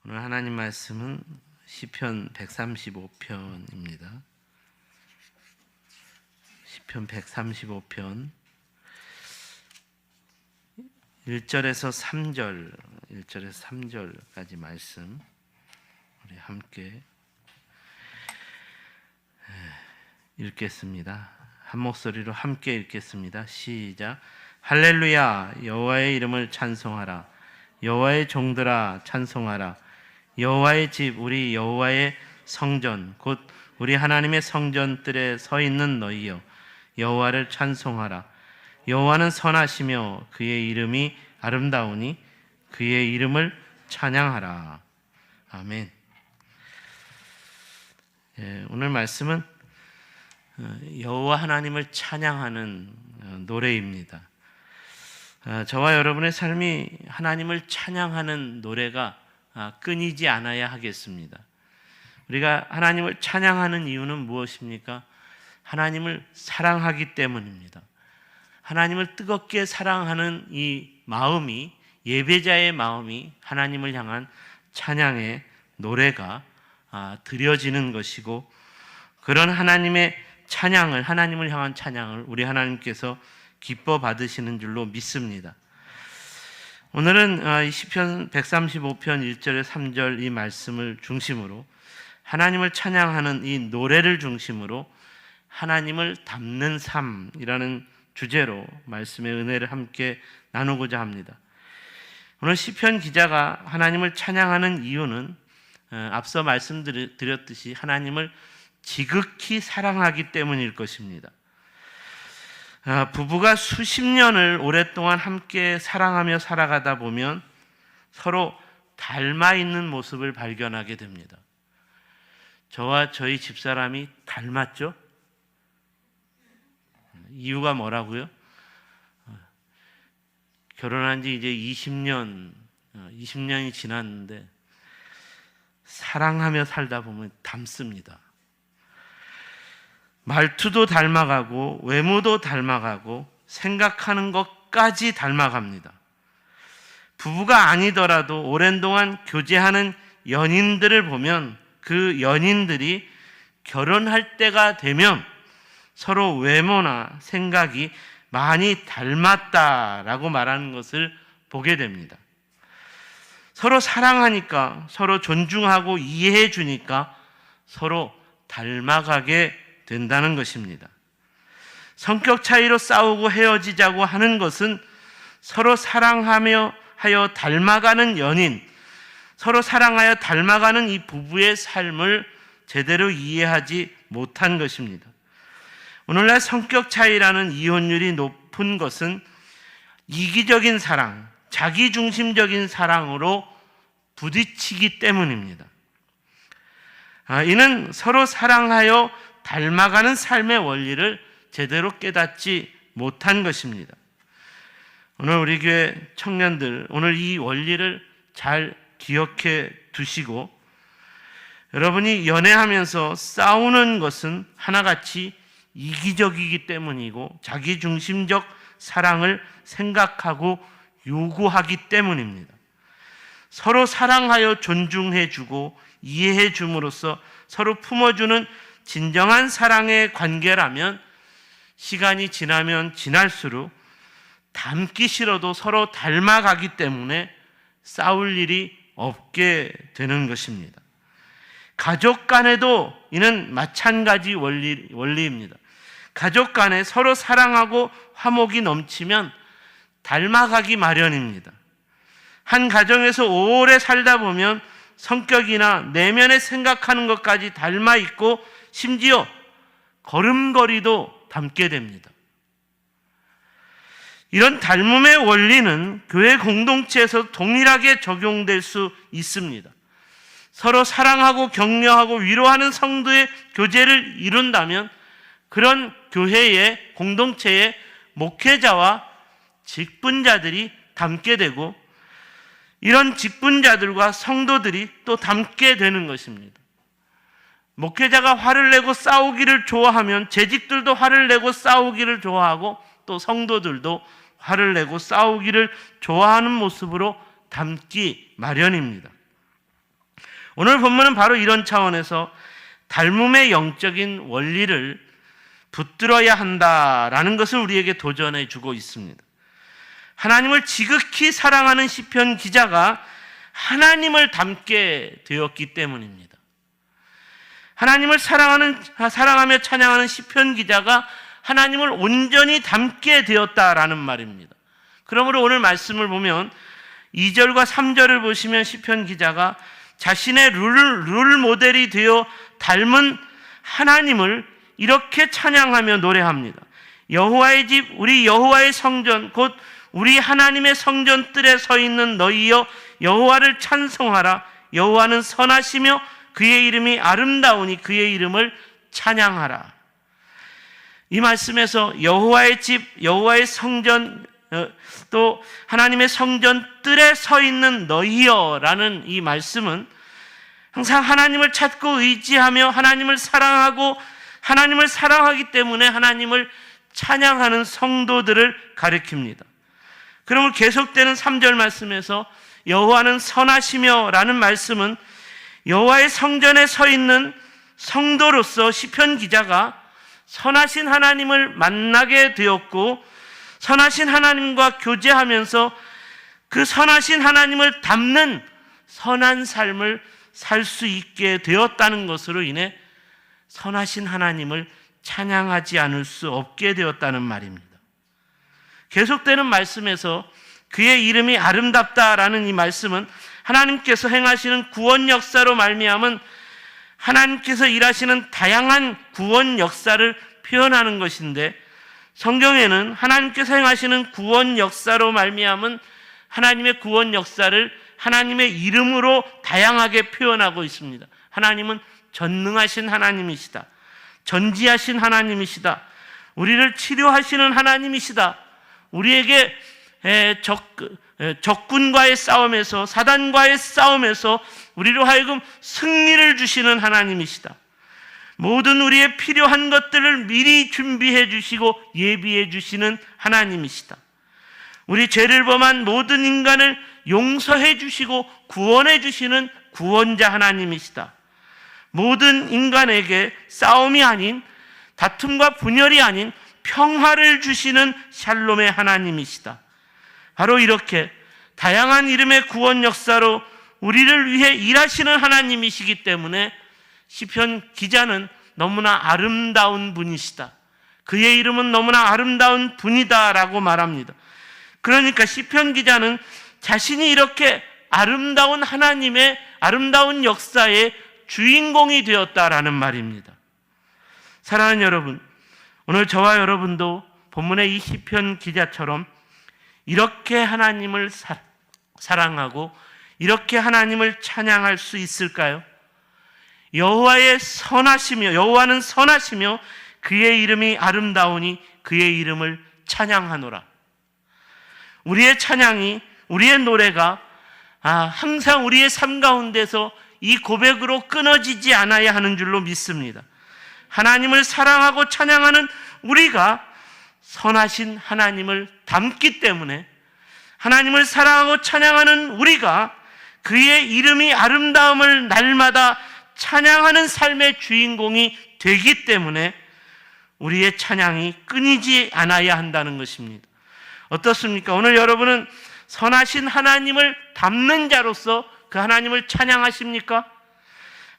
오늘 하나님 말씀은 시편 135편입니다. 시편 135편 1절에서 3절까지 말씀 우리 함께 읽겠습니다. 한 목소리로 함께 읽겠습니다. 시작. 할렐루야, 여호와의 이름을 찬송하라. 여호와의 종들아 찬송하라. 여호와의 집, 우리 여호와의 성전, 곧 우리 하나님의 성전들에 서 있는 너희여, 여호와를 찬송하라. 여호와는 선하시며 그의 이름이 아름다우니 그의 이름을 찬양하라. 아멘. 오늘 말씀은 여호와 하나님을 찬양하는 노래입니다. 저와 여러분의 삶이 하나님을 찬양하는 노래가 끊이지 않아야 하겠습니다. 우리가 하나님을 찬양하는 이유는 무엇입니까? 하나님을 사랑하기 때문입니다. 하나님을 뜨겁게 사랑하는 이 마음이, 예배자의 마음이 하나님을 향한 찬양의 노래가 드려지는 것이고, 그런 하나님의 찬양을, 하나님을 향한 찬양을 우리 하나님께서 기뻐 받으시는 줄로 믿습니다. 오늘은 시편 135편 1절에 3절 이 말씀을 중심으로, 하나님을 찬양하는 이 노래를 중심으로 하나님을 닮는 삶이라는 주제로 말씀의 은혜를 함께 나누고자 합니다. 오늘 시편 기자가 하나님을 찬양하는 이유는 앞서 말씀드렸듯이 하나님을 지극히 사랑하기 때문일 것입니다. 부부가 수십 년을 오랫동안 함께 사랑하며 살아가다 보면 서로 닮아 있는 모습을 발견하게 됩니다. 저와 저희 집사람이 닮았죠? 이유가 뭐라고요? 결혼한 지 이제 20년이 지났는데 사랑하며 살다 보면 닮습니다. 말투도 닮아가고 외모도 닮아가고 생각하는 것까지 닮아갑니다. 부부가 아니더라도 오랜 동안 교제하는 연인들을 보면 그 연인들이 결혼할 때가 되면 서로 외모나 생각이 많이 닮았다라고 말하는 것을 보게 됩니다. 서로 사랑하니까, 서로 존중하고 이해해 주니까 서로 닮아가게 된다는 것입니다. 성격 차이로 싸우고 헤어지자고 하는 것은 서로 사랑하며 하여 닮아가는 연인, 서로 사랑하여 닮아가는 이 부부의 삶을 제대로 이해하지 못한 것입니다. 오늘날 성격 차이라는 이혼율이 높은 것은 이기적인 사랑, 자기중심적인 사랑으로 부딪히기 때문입니다. 이는 서로 사랑하여 닮아가는 삶의 원리를 제대로 깨닫지 못한 것입니다. 오늘 우리 교회 청년들, 오늘 이 원리를 잘 기억해 두시고, 여러분이 연애하면서 싸우는 것은 하나같이 이기적이기 때문이고 자기중심적 사랑을 생각하고 요구하기 때문입니다. 서로 사랑하여 존중해 주고 이해해 줌으로써 서로 품어주는 진정한 사랑의 관계라면 시간이 지나면 지날수록 닮기 싫어도 서로 닮아가기 때문에 싸울 일이 없게 되는 것입니다. 가족 간에도 이는 마찬가지 원리입니다. 가족 간에 서로 사랑하고 화목이 넘치면 닮아가기 마련입니다. 한 가정에서 오래 살다 보면 성격이나 내면에 생각하는 것까지 닮아 있고 심지어 걸음걸이도 닮게 됩니다. 이런 닮음의 원리는 교회 공동체에서 동일하게 적용될 수 있습니다. 서로 사랑하고 격려하고 위로하는 성도의 교제를 이룬다면 그런 교회의 공동체의 목회자와 직분자들이 닮게 되고, 이런 직분자들과 성도들이 또 닮게 되는 것입니다. 목회자가 화를 내고 싸우기를 좋아하면 재직들도 화를 내고 싸우기를 좋아하고, 또 성도들도 화를 내고 싸우기를 좋아하는 모습으로 닮기 마련입니다. 오늘 본문은 바로 이런 차원에서 닮음의 영적인 원리를 붙들어야 한다라는 것을 우리에게 도전해 주고 있습니다. 하나님을 지극히 사랑하는 시편 기자가 하나님을 닮게 되었기 때문입니다. 하나님을 사랑하며 찬양하는 시편 기자가 하나님을 온전히 닮게 되었다라는 말입니다. 그러므로 오늘 말씀을 보면 2절과 3절을 보시면 시편 기자가 자신의 룰 모델이 되어 닮은 하나님을 이렇게 찬양하며 노래합니다. 여호와의 집, 우리 여호와의 성전, 곧 우리 하나님의 성전 뜰에 서 있는 너희여 여호와를 찬송하라. 여호와는 선하시며 그의 이름이 아름다우니 그의 이름을 찬양하라. 이 말씀에서 여호와의 집, 여호와의 성전, 또 하나님의 성전 뜰에 서 있는 너희여라는 이 말씀은 항상 하나님을 찾고 의지하며 하나님을 사랑하고 하나님을 사랑하기 때문에 하나님을 찬양하는 성도들을 가리킵니다. 그러면 계속되는 3절 말씀에서 여호와는 선하시며 라는 말씀은 여호와의 성전에 서 있는 성도로서 시편 기자가 선하신 하나님을 만나게 되었고 선하신 하나님과 교제하면서 그 선하신 하나님을 닮는 선한 삶을 살 수 있게 되었다는 것으로 인해 선하신 하나님을 찬양하지 않을 수 없게 되었다는 말입니다. 계속되는 말씀에서 그의 이름이 아름답다라는 이 말씀은 하나님께서 행하시는 구원 역사로 말미암은 하나님께서 일하시는 다양한 구원 역사를 표현하는 것인데 성경에는 하나님께서 행하시는 구원 역사로 말미암은 하나님의 구원 역사를 하나님의 이름으로 다양하게 표현하고 있습니다. 하나님은 전능하신 하나님이시다. 전지하신 하나님이시다. 우리를 치료하시는 하나님이시다. 우리에게 적군과의 싸움에서 사단과의 싸움에서 우리로 하여금 승리를 주시는 하나님이시다. 모든 우리의 필요한 것들을 미리 준비해 주시고 예비해 주시는 하나님이시다. 우리 죄를 범한 모든 인간을 용서해 주시고 구원해 주시는 구원자 하나님이시다. 모든 인간에게 싸움이 아닌 다툼과 분열이 아닌 평화를 주시는 샬롬의 하나님이시다. 바로 이렇게 다양한 이름의 구원 역사로 우리를 위해 일하시는 하나님이시기 때문에 시편 기자는 너무나 아름다운 분이시다. 그의 이름은 너무나 아름다운 분이다라고 말합니다. 그러니까 시편 기자는 자신이 이렇게 아름다운 하나님의 아름다운 역사의 주인공이 되었다라는 말입니다. 사랑하는 여러분, 오늘 저와 여러분도 본문의 이 시편 기자처럼 이렇게 하나님을 사랑하고 이렇게 하나님을 찬양할 수 있을까요? 여호와는 선하시며 그의 이름이 아름다우니 그의 이름을 찬양하노라. 우리의 찬양이, 우리의 노래가 항상 우리의 삶 가운데서 이 고백으로 끊어지지 않아야 하는 줄로 믿습니다. 하나님을 사랑하고 찬양하는 우리가 선하신 하나님을 닮기 때문에 하나님을 사랑하고 찬양하는 우리가 그의 이름이 아름다움을 날마다 찬양하는 삶의 주인공이 되기 때문에 우리의 찬양이 끊이지 않아야 한다는 것입니다. 어떻습니까? 오늘 여러분은 선하신 하나님을 닮는 자로서 그 하나님을 찬양하십니까?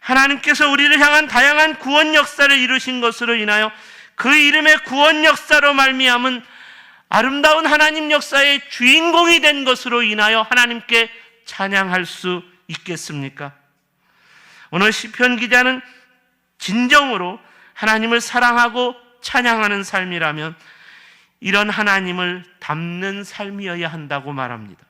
하나님께서 우리를 향한 다양한 구원 역사를 이루신 것으로 인하여 그 이름의 구원 역사로 말미암은 아름다운 하나님 역사의 주인공이 된 것으로 인하여 하나님께 찬양할 수 있겠습니까? 오늘 시편 기자는 진정으로 하나님을 사랑하고 찬양하는 삶이라면 이런 하나님을 닮는 삶이어야 한다고 말합니다.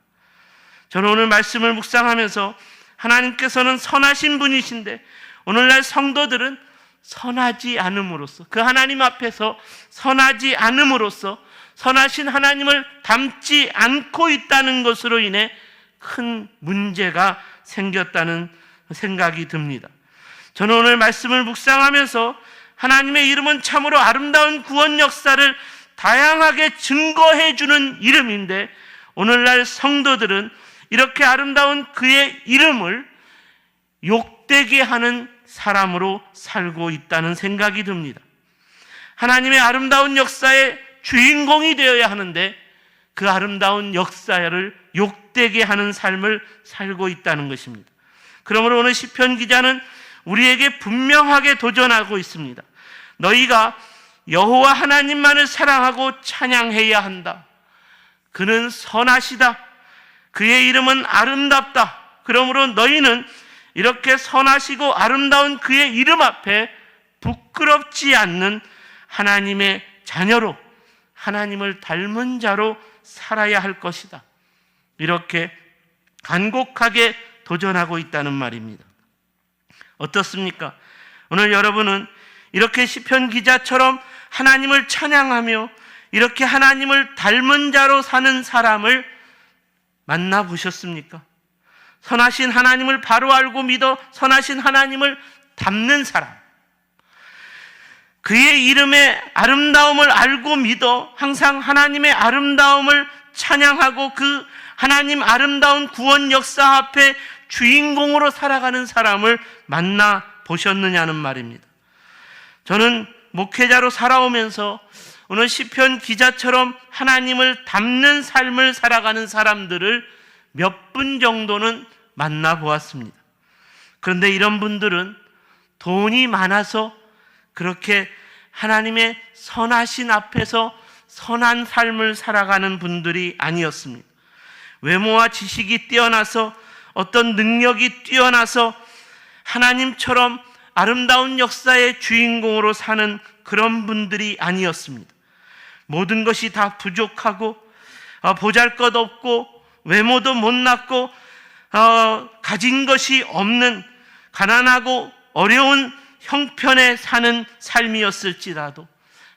저는 오늘 말씀을 묵상하면서 하나님께서는 선하신 분이신데 오늘날 성도들은 선하지 않음으로써, 그 하나님 앞에서 선하지 않음으로써 선하신 하나님을 닮지 않고 있다는 것으로 인해 큰 문제가 생겼다는 생각이 듭니다. 저는 오늘 말씀을 묵상하면서 하나님의 이름은 참으로 아름다운 구원 역사를 다양하게 증거해 주는 이름인데 오늘날 성도들은 이렇게 아름다운 그의 이름을 욕되게 하는 사람으로 살고 있다는 생각이 듭니다. 하나님의 아름다운 역사의 주인공이 되어야 하는데 그 아름다운 역사를 욕되게 하는 삶을 살고 있다는 것입니다. 그러므로 오늘 시편 기자는 우리에게 분명하게 도전하고 있습니다. 너희가 여호와 하나님만을 사랑하고 찬양해야 한다. 그는 선하시다. 그의 이름은 아름답다. 그러므로 너희는 이렇게 선하시고 아름다운 그의 이름 앞에 부끄럽지 않는 하나님의 자녀로, 하나님을 닮은 자로 살아야 할 것이다. 이렇게 간곡하게 도전하고 있다는 말입니다. 어떻습니까? 오늘 여러분은 이렇게 시편 기자처럼 하나님을 찬양하며 이렇게 하나님을 닮은 자로 사는 사람을 만나보셨습니까? 선하신 하나님을 바로 알고 믿어 선하신 하나님을 닮는 사람, 그의 이름의 아름다움을 알고 믿어 항상 하나님의 아름다움을 찬양하고 그 하나님 아름다운 구원 역사 앞에 주인공으로 살아가는 사람을 만나보셨느냐는 말입니다. 저는 목회자로 살아오면서 오늘 시편 기자처럼 하나님을 닮는 삶을 살아가는 사람들을 몇 분 정도는 만나보았습니다. 그런데 이런 분들은 돈이 많아서 그렇게 하나님의 선하신 앞에서 선한 삶을 살아가는 분들이 아니었습니다. 외모와 지식이 뛰어나서 어떤 능력이 뛰어나서 하나님처럼 아름다운 역사의 주인공으로 사는 그런 분들이 아니었습니다. 모든 것이 다 부족하고 보잘것없고 외모도 못났고 가진 것이 없는 가난하고 어려운 형편에 사는 삶이었을지라도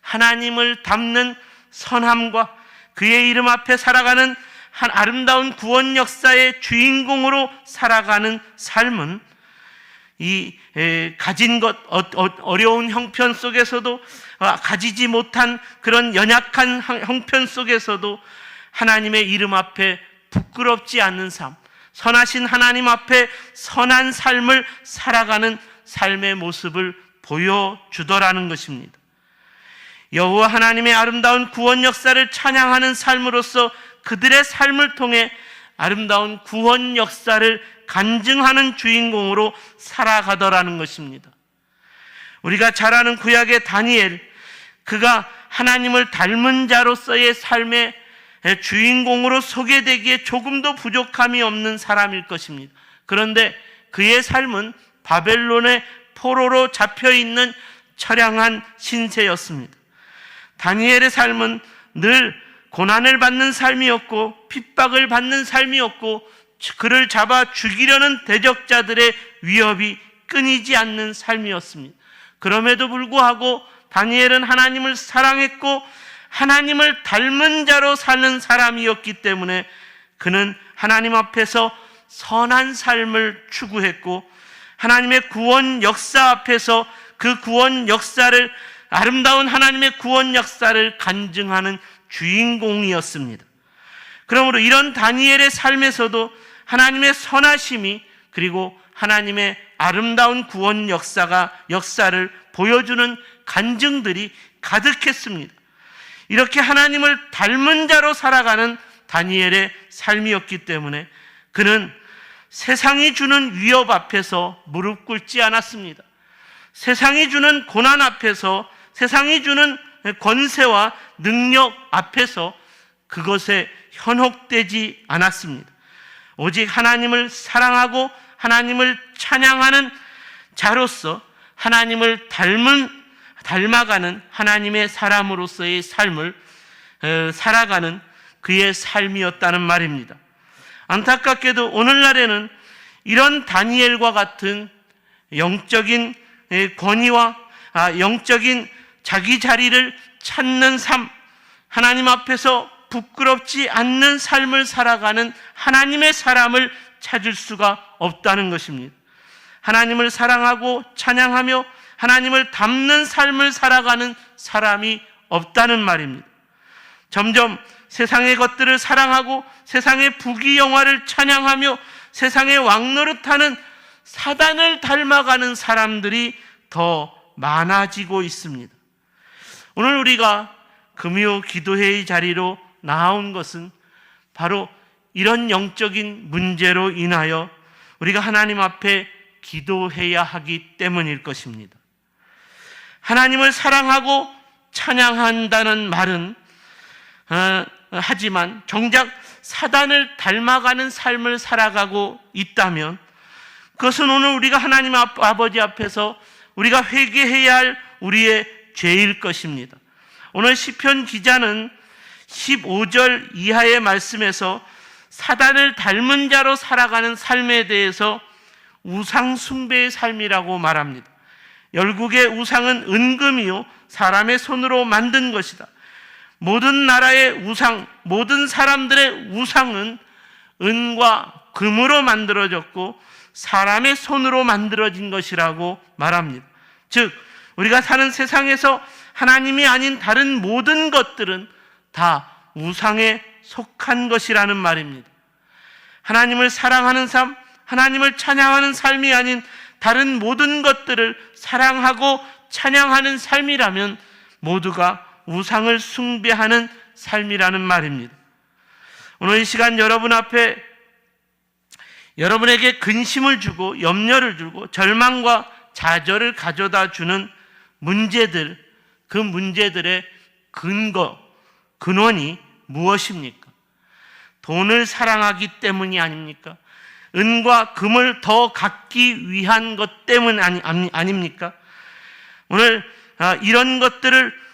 하나님을 닮는 선함과 그의 이름 앞에 살아가는 한 아름다운 구원 역사의 주인공으로 살아가는 삶은 이 가진 것 어려운 형편 속에서도 가지지 못한 그런 연약한 형편 속에서도 하나님의 이름 앞에 부끄럽지 않는 삶, 선하신 하나님 앞에 선한 삶을 살아가는 삶의 모습을 보여주더라는 것입니다. 여호와 하나님의 아름다운 구원 역사를 찬양하는 삶으로써 그들의 삶을 통해 아름다운 구원 역사를 간증하는 주인공으로 살아가더라는 것입니다. 우리가 잘 아는 구약의 다니엘, 그가 하나님을 닮은 자로서의 삶의 주인공으로 소개되기에 조금도 부족함이 없는 사람일 것입니다. 그런데 그의 삶은 바벨론의 포로로 잡혀있는 처량한 신세였습니다. 다니엘의 삶은 늘 고난을 받는 삶이었고 핍박을 받는 삶이었고 그를 잡아 죽이려는 대적자들의 위협이 끊이지 않는 삶이었습니다. 그럼에도 불구하고 다니엘은 하나님을 사랑했고 하나님을 닮은 자로 사는 사람이었기 때문에 그는 하나님 앞에서 선한 삶을 추구했고 하나님의 구원 역사 앞에서 그 구원 역사를, 아름다운 하나님의 구원 역사를 간증하는 주인공이었습니다. 그러므로 이런 다니엘의 삶에서도 하나님의 선하심이, 그리고 하나님의 아름다운 구원 역사를 보여주는 간증들이 가득했습니다. 이렇게 하나님을 닮은 자로 살아가는 다니엘의 삶이었기 때문에 그는 세상이 주는 위협 앞에서 무릎 꿇지 않았습니다. 세상이 주는 고난 앞에서, 세상이 주는 권세와 능력 앞에서 그것에 현혹되지 않았습니다. 오직 하나님을 사랑하고 하나님을 찬양하는 자로서 하나님을 닮아가는 하나님의 사람으로서의 삶을 살아가는 그의 삶이었다는 말입니다. 안타깝게도 오늘날에는 이런 다니엘과 같은 영적인 권위와 영적인 자기 자리를 찾는 삶, 하나님 앞에서 부끄럽지 않는 삶을 살아가는 하나님의 사람을 찾을 수가 없다는 것입니다. 하나님을 사랑하고 찬양하며 하나님을 닮는 삶을 살아가는 사람이 없다는 말입니다. 점점 세상의 것들을 사랑하고 세상의 부귀영화를 찬양하며 세상의 왕노릇하는 사단을 닮아가는 사람들이 더 많아지고 있습니다. 오늘 우리가 금요 기도회의 자리로 나온 것은 바로 이런 영적인 문제로 인하여 우리가 하나님 앞에 기도해야 하기 때문일 것입니다. 하나님을 사랑하고 찬양한다는 말은 하지만 정작 사단을 닮아가는 삶을 살아가고 있다면 그것은 오늘 우리가 하나님 아버지 앞에서 우리가 회개해야 할 우리의 죄일 것입니다. 오늘 시편 기자는 15절 이하의 말씀에서 사단을 닮은 자로 살아가는 삶에 대해서 우상 숭배의 삶이라고 말합니다. 열국의 우상은 은금이요 사람의 손으로 만든 것이다. 모든 나라의 우상, 모든 사람들의 우상은 은과 금으로 만들어졌고 사람의 손으로 만들어진 것이라고 말합니다. 즉 우리가 사는 세상에서 하나님이 아닌 다른 모든 것들은 다 우상에 속한 것이라는 말입니다. 하나님을 사랑하는 삶, 하나님을 찬양하는 삶이 아닌 다른 모든 것들을 사랑하고 찬양하는 삶이라면 모두가 우상을 숭배하는 삶이라는 말입니다. 오늘 이 시간 여러분 앞에 여러분에게 근심을 주고 염려를 주고 절망과 좌절을 가져다 주는 문제들, 그 문제들의 근원이 무엇입니까? 돈을 사랑하기 때문이 아닙니까? 은과 금을 더 갖기 위한 것 때문 아닙니까? 오늘 이런 것들을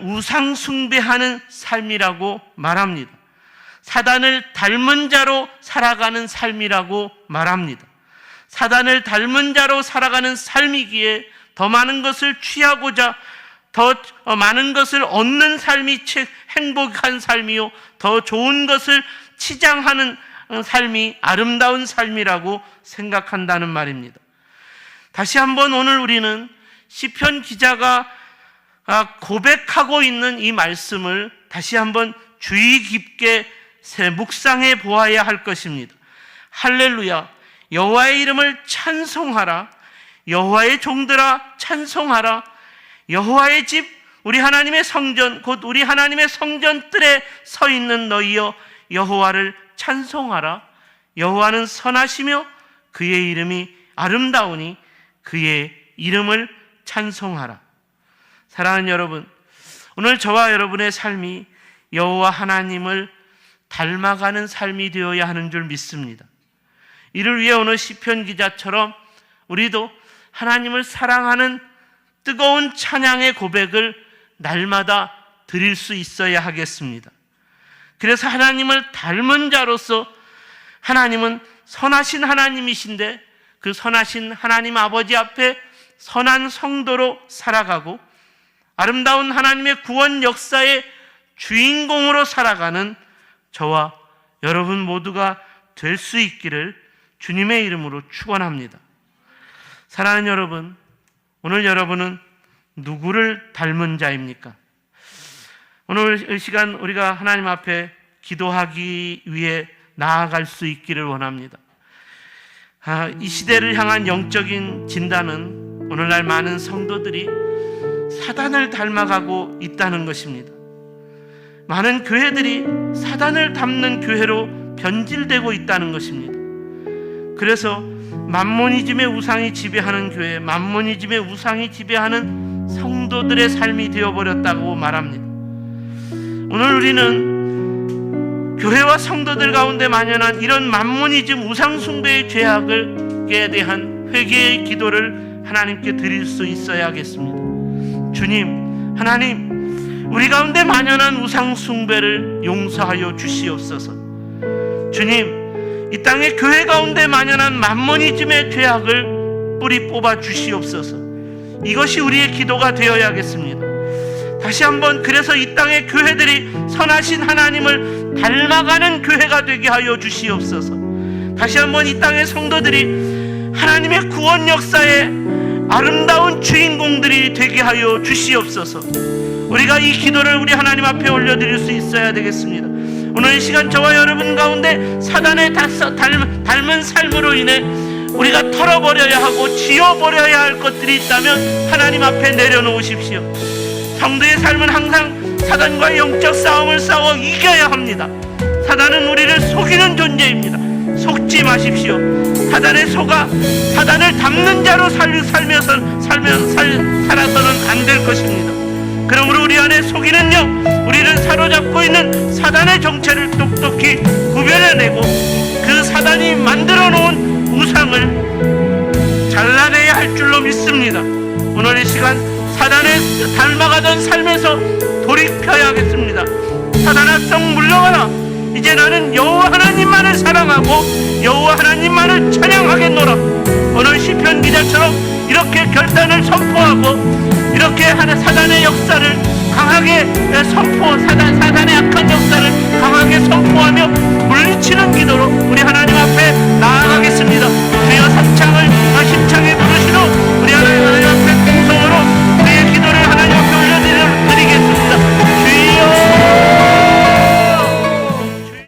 우상 숭배하는 삶이라고 말합니다. 사단을 닮은 자로 살아가는 삶이라고 말합니다. 사단을 닮은 자로 살아가는 삶이기에 더 많은 것을 취하고자 더 많은 것을 얻는 삶이 행복한 삶이요 더 좋은 것을 치장하는 삶이 아름다운 삶이라고 생각한다는 말입니다. 다시 한번 오늘 우리는 시편 기자가 고백하고 있는 이 말씀을 다시 한번 주의 깊게 묵상해 보아야 할 것입니다. 할렐루야, 여호와의 이름을 찬송하라. 여호와의 종들아 찬송하라. 여호와의 집, 우리 하나님의 성전, 곧 우리 하나님의 성전 뜰에 서 있는 너희여 여호와를 찬송하라. 여호와는 선하시며 그의 이름이 아름다우니 그의 이름을 찬송하라. 사랑하는 여러분, 오늘 저와 여러분의 삶이 여호와 하나님을 닮아가는 삶이 되어야 하는 줄 믿습니다. 이를 위해 오늘 시편 기자처럼 우리도 하나님을 사랑하는 뜨거운 찬양의 고백을 날마다 드릴 수 있어야 하겠습니다. 그래서 하나님을 닮은 자로서 하나님은 선하신 하나님이신데 그 선하신 하나님 아버지 앞에 선한 성도로 살아가고 아름다운 하나님의 구원 역사의 주인공으로 살아가는 저와 여러분 모두가 될 수 있기를 주님의 이름으로 축원합니다. 사랑하는 여러분, 오늘 여러분은 누구를 닮은 자입니까? 오늘 이 시간 우리가 하나님 앞에 기도하기 위해 나아갈 수 있기를 원합니다. 이 시대를 향한 영적인 진단은 오늘날 많은 성도들이 사단을 닮아가고 있다는 것입니다. 많은 교회들이 사단을 닮는 교회로 변질되고 있다는 것입니다. 그래서 만모니즘의 우상이 지배하는 교회, 만모니즘의 우상이 지배하는 성도들의 삶이 되어버렸다고 말합니다. 오늘 우리는 교회와 성도들 가운데 만연한 이런 만모니즘 우상 숭배의 죄악에 대한 회개의 기도를 하나님께 드릴 수 있어야겠습니다. 주님, 하나님, 우리 가운데 만연한 우상 숭배를 용서하여 주시옵소서. 주님, 이 땅의 교회 가운데 만연한 만모니즘의 죄악을 뿌리 뽑아 주시옵소서. 이것이 우리의 기도가 되어야겠습니다. 다시 한번 그래서 이 땅의 교회들이 선하신 하나님을 닮아가는 교회가 되게 하여 주시옵소서. 다시 한번 이 땅의 성도들이 하나님의 구원 역사의 아름다운 주인공들이 되게 하여 주시옵소서. 우리가 이 기도를 우리 하나님 앞에 올려드릴 수 있어야 되겠습니다. 오늘 이 시간 저와 여러분 가운데 사단의 닮은 삶으로 인해 우리가 털어버려야 하고 지워버려야 할 것들이 있다면 하나님 앞에 내려놓으십시오. 성도의 삶은 항상 사단과의 영적 싸움을 싸워 이겨야 합니다. 사단은 우리를 속이는 존재입니다. 속지 마십시오. 사단의 속아 사단을 닮는 자로 살아서는 안 될 것입니다. 그러므로 우리 안에 속이는 영, 우리를 사로잡고 있는 사단의 정체를 똑똑히 구별해내고 그 사단이 만들어 놓은 우상을 잘라내야 할 줄로 믿습니다. 오늘 이 시간 사단의 닮아가던 삶에서 돌이켜야겠습니다. 사단아, 썩 물러가라. 이제 나는 여호와 하나님만을 사랑하고 여호와 하나님만을 찬양하겠노라. 오늘 시편 기자처럼 이렇게 결단을 선포하고 이렇게 하는 사단의 역사를 강하게 사단의 악한 역사를 강하게 선포하며 물리치는 기도로 우리 하나님 앞에 나아가겠습니다. 주여, 삼창을